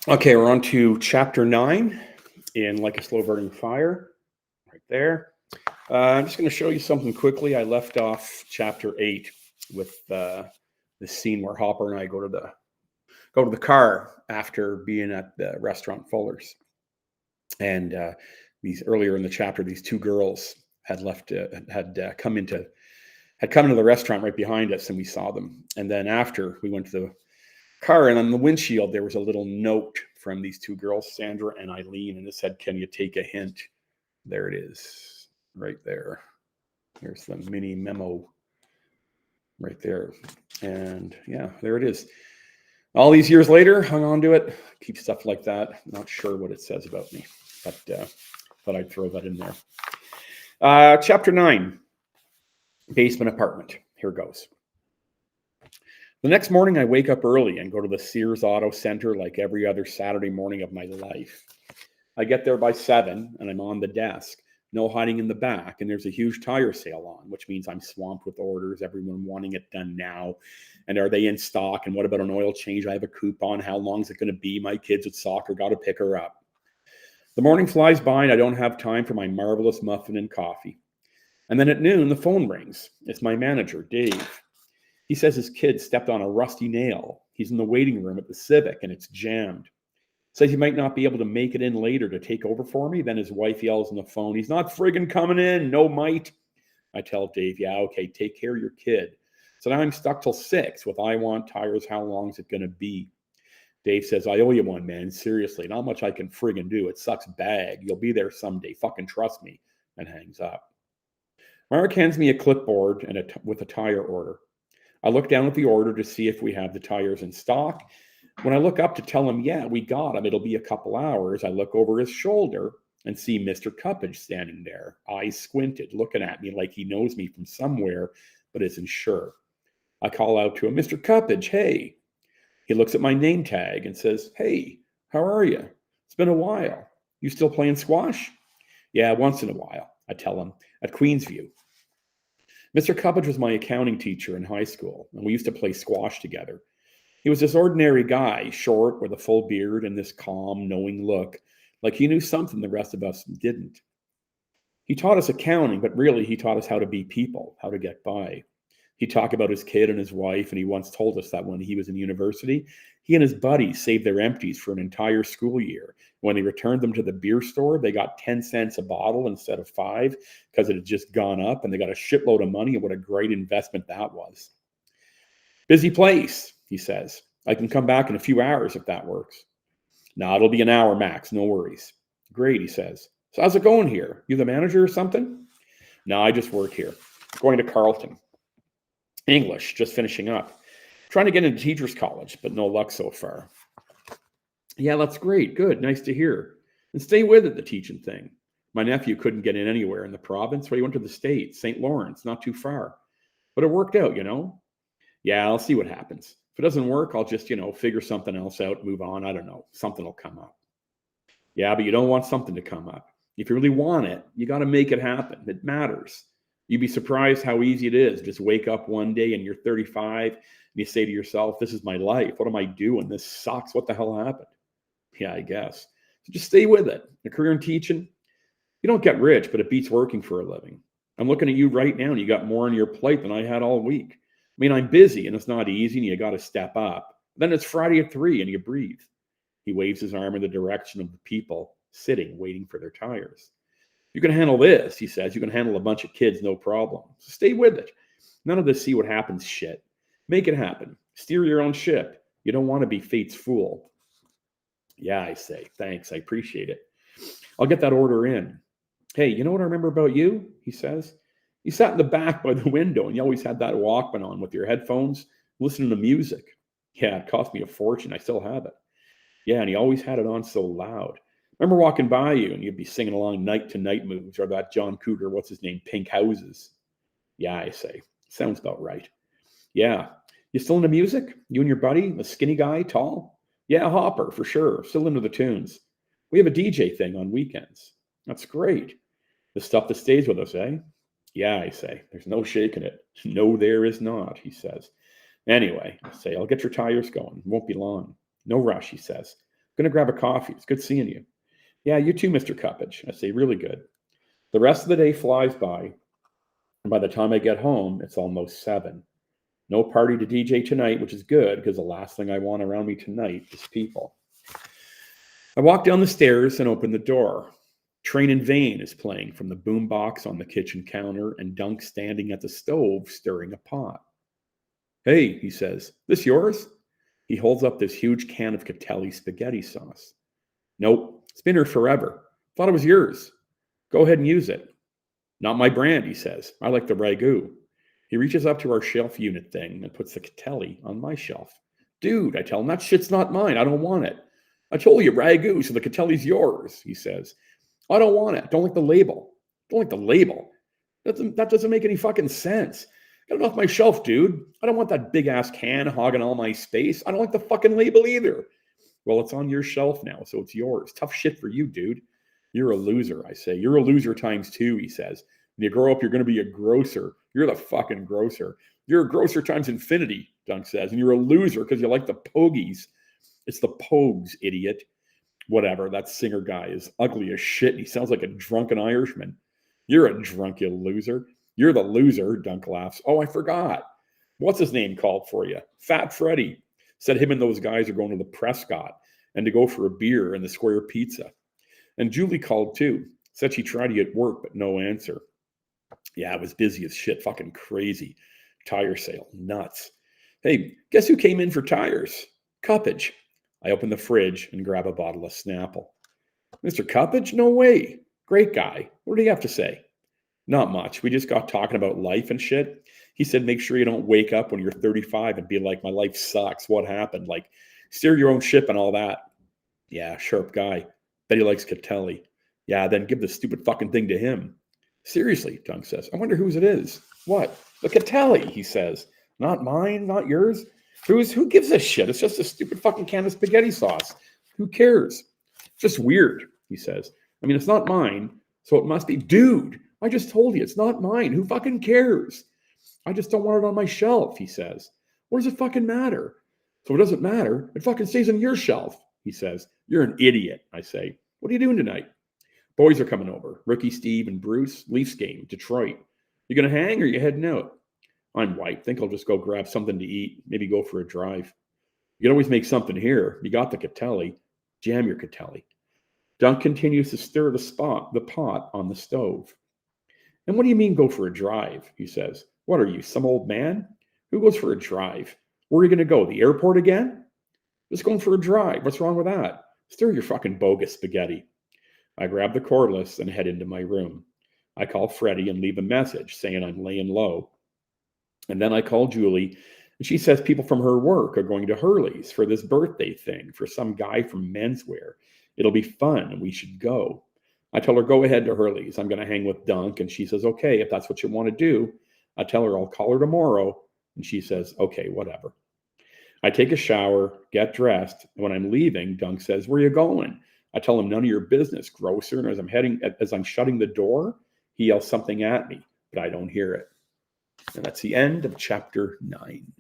Okay, we're on to chapter 9 in Like a Slow Burning Fire, right there. I'm just going to show you something quickly. I left off chapter 8 with the scene where Hopper and I go to the car after being at the restaurant Fuller's, and these earlier in the chapter, these two girls had left had come into the restaurant right behind us, and we saw them. And then after we went to the car, and on the windshield there was a little note from these two girls, Sandra and Eileen, and it said, "Can you take a hint?" There it is, right there. There's the mini memo right there, and yeah, there it is. All these years later, hung on to it, keep stuff like that. Not sure what it says about me, but thought I'd throw that in there. Chapter 9, basement apartment. Here goes. The next morning, I wake up early and go to the Sears Auto Center like every other Saturday morning of my life. I get there by 7, and I'm on the desk. No hiding in the back, and there's a huge tire sale on, which means I'm swamped with orders, everyone wanting it done now. And are they in stock? And what about an oil change? I have a coupon. How long is it going to be? My kids at soccer got to pick her up. The morning flies by, and I don't have time for my marvelous muffin and coffee. And then at noon, the phone rings. It's my manager, Dave. He says his kid stepped on a rusty nail. He's in the waiting room at the Civic, and it's jammed. Says he might not be able to make it in later to take over for me. Then his wife yells on the phone, "He's not friggin' coming in, no might." I tell Dave, "Yeah, okay, take care of your kid." So now I'm stuck till 6 with I want tires, how long's it gonna be? Dave says, "I owe you one, man, seriously, not much I can friggin' do. It sucks bag. You'll be there someday, fucking trust me," and hangs up. Mark hands me a clipboard and with a tire order. I look down at the order to see if we have the tires in stock. When I look up to tell him, "Yeah, we got them, it'll be a couple hours," I look over his shoulder and see Mr. Cuppage standing there, eyes squinted, looking at me like he knows me from somewhere, but isn't sure. I call out to him, "Mr. Cuppage, hey." He looks at my name tag and says, "Hey, how are you? It's been a while. You still playing squash?" "Yeah, once in a while," I tell him, "at Queensview." Mr. Cuppage was my accounting teacher in high school, and we used to play squash together. He was this ordinary guy, short, with a full beard and this calm, knowing look, like he knew something the rest of us didn't. He taught us accounting, but really he taught us how to be people, how to get by. He talked about his kid and his wife, and he once told us that when he was in university, he and his buddies saved their empties for an entire school year. When they returned them to the beer store, they got 10 cents a bottle instead of 5 because it had just gone up, and they got a shitload of money, and what a great investment that was. "Busy place," he says. "I can come back in a few hours if that works." "No, it'll be an hour max, no worries." "Great," he says. "So how's it going here? You the manager or something?" "No, I just work here. Going to Carleton. English, just finishing up. Trying to get into teachers college, but no luck so far." "Yeah, that's great. Good. Nice to hear. And stay with it, the teaching thing. My nephew couldn't get in anywhere in the province, so he went to the States, St. Lawrence, not too far. But it worked out, you know." "Yeah, I'll see what happens. If it doesn't work, I'll just, figure something else out, move on. I don't know. Something will come up." "Yeah, but you don't want something to come up. If you really want it, you got to make it happen. It matters. You'd be surprised how easy it is. Just wake up one day and you're 35 and you say to yourself, 'This is my life. What am I doing? This sucks. What the hell happened?' Yeah, I guess. So just stay with it. A career in teaching, you don't get rich, but it beats working for a living. I'm looking at you right now, and you got more on your plate than I had all week. I mean, I'm busy, and it's not easy, and you got to step up. Then it's Friday at 3, and you breathe." He waves his arm in the direction of the people sitting, waiting for their tires. "You can handle this," he says. "You can handle a bunch of kids, no problem. So stay with it. None of this see what happens shit. Make it happen. Steer your own ship. You don't want to be fate's fool." "Yeah," I say. "Thanks. I appreciate it. I'll get that order in. Hey, you know what I remember about you?" he says. "You sat in the back by the window, and you always had that Walkman on with your headphones, listening to music. Yeah, it cost me a fortune. I still have it. Yeah, and you always had it on so loud. Remember walking by you, and you'd be singing along Night to Night Moves or that John Cougar, what's his name, Pink Houses." "Yeah," I say. "Sounds about right." "Yeah. You still into music? You and your buddy, the skinny guy, tall?" "Yeah, Hopper, for sure. Still into the tunes. We have a DJ thing on weekends." "That's great. The stuff that stays with us, eh?" "Yeah," I say. "There's no shaking it." "No, there is not," he says. "Anyway," I say, "I'll get your tires going. It won't be long." "No rush," he says. Gonna grab a coffee. It's good seeing you. Yeah, you too, Mr. Cuppage. I say, really good. The rest of the day flies by, and by the time I get home, it's almost 7. No party to DJ tonight, which is good because the last thing I want around me tonight is people. I walk down the stairs and open the door. Train in Vain is playing from the boombox on the kitchen counter, and Dunk's standing at the stove stirring a pot. Hey, he says, this yours? He holds up this huge can of Catelli spaghetti sauce. Nope, it's been here forever. Thought it was yours. Go ahead and use it. Not my brand, he says. I like the ragu. He reaches up to our shelf unit thing and puts the Catelli on my shelf. Dude, I tell him, that shit's not mine. I don't want it. I told you, ragu, so the Catelli's yours, he says. I don't want it. Don't like the label. Don't like the label. That doesn't make any fucking sense. Get it off my shelf, dude. I don't want that big-ass can hogging all my space. I don't like the fucking label either. Well, it's on your shelf now, so it's yours. Tough shit for you, dude. You're a loser, I say. You're a loser times 2, he says. When you grow up, you're going to be a grocer. You're the fucking grocer. You're a grocer times infinity, Dunk says. And you're a loser because you like the pogies. It's the Pogues, idiot. Whatever, that singer guy is ugly as shit. He sounds like a drunken Irishman. You're a drunk, you loser. You're the loser, Dunk laughs. Oh, I forgot. What's his name called for you? Fat Freddy. Said him and those guys are going to the Prescott and to go for a beer and the Square Pizza. And Julie called too. Said she tried to get work, but no answer. Yeah, it was busy as shit. Fucking crazy. Tire sale. Nuts. Hey, guess who came in for tires? Cuppage. I open the fridge and grab a bottle of Snapple. Mr. Cuppage? No way. Great guy. What did he have to say? Not much. We just got talking about life and shit. He said, make sure you don't wake up when you're 35 and be like, my life sucks. What happened? Like, steer your own ship and all that. Yeah, sharp guy. Bet he likes Catelli. Yeah, then give the stupid fucking thing to him. Seriously, Dunk says. I wonder whose it is. What? The Catelli, he says. Not mine, not yours. Who gives a shit? It's just a stupid fucking can of spaghetti sauce. Who cares? It's just weird, he says. I mean, it's not mine, so it must be. Dude, I just told you, it's not mine. Who fucking cares? I just don't want it on my shelf, he says. What does it fucking matter? So it doesn't matter. It fucking stays on your shelf, he says. You're an idiot, I say. What are you doing tonight? Boys are coming over. Ricky, Steve, and Bruce. Leafs game, Detroit. You gonna hang or you heading out? I'm white. Think I'll just go grab something to eat. Maybe go for a drive. You can always make something here. You got the Catelli. Jam your Catelli. Dunk continues to stir the pot on the stove. And what do you mean go for a drive? He says. What are you, some old man? Who goes for a drive? Where are you going to go? The airport again? Just going for a drive. What's wrong with that? Stir your fucking bogus spaghetti. I grab the cordless and head into my room. I call Freddie and leave a message saying I'm laying low. And then I call Julie, and she says people from her work are going to Hurley's for this birthday thing for some guy from menswear. It'll be fun, and we should go. I tell her, go ahead to Hurley's. I'm going to hang with Dunk. And she says, okay, if that's what you want to do. I tell her I'll call her tomorrow. And she says, okay, whatever. I take a shower, get dressed. And when I'm leaving, Dunk says, where are you going? I tell him, none of your business, grocer. And as I'm shutting the door, he yells something at me, but I don't hear it. And that's the end of chapter 9.